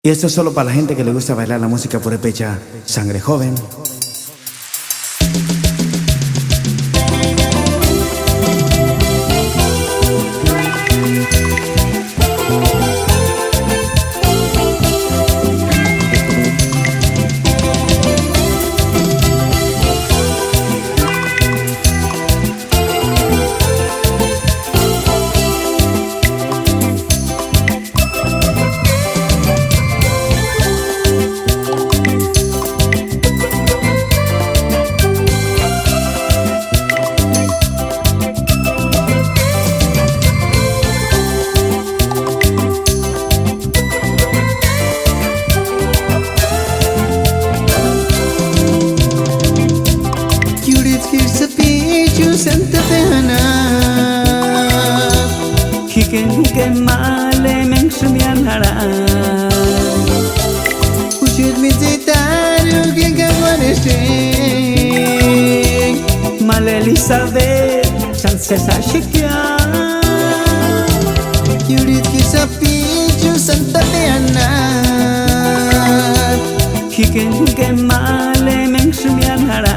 Y esto es solo para la gente que le gusta bailar la música purépecha, sangre joven. Santa Tehana Hiken male mengsmian hara Ushid mi zitaru gigagwanese Male Elizabeth chances a shikya Yurit kisapichu Santa Tehana Hiken male mengsmian hara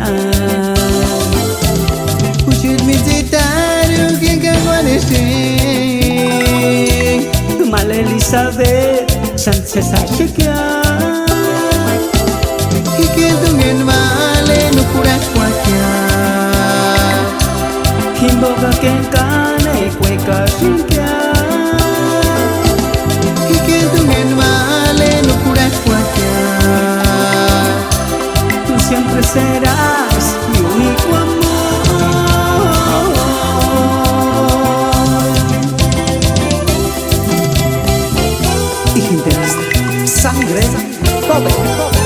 Ushid mi zitaru gigagwanese Male Elizabeth chances a shikya Hikendungen male nukuras kwakya Himboga kenkane kweka shikya Hikendungen male nukuras kwakya Tú siempre serás mi único amor. Sangre joven.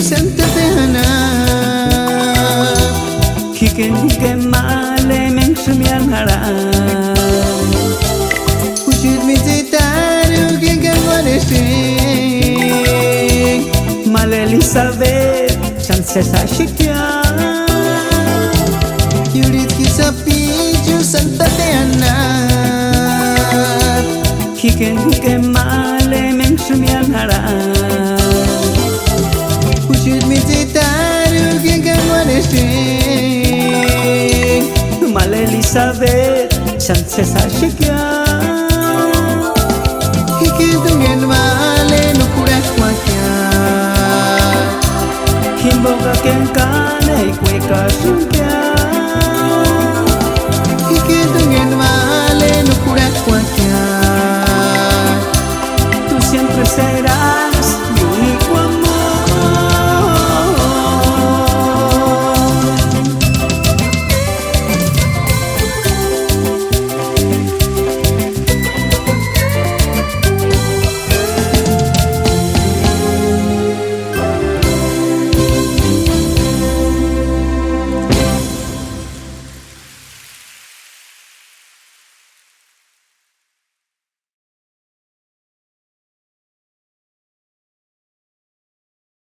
Santa Tehana Hiken male mengsmian hara Ushid mi zitaru gigagwanese Male Elizabeth chances a shikya Yurit kisapichu Santa Tehana Hiken male mengsmian hara Ushid mi zitaru gigagwanese Male Elizabeth chances a shikya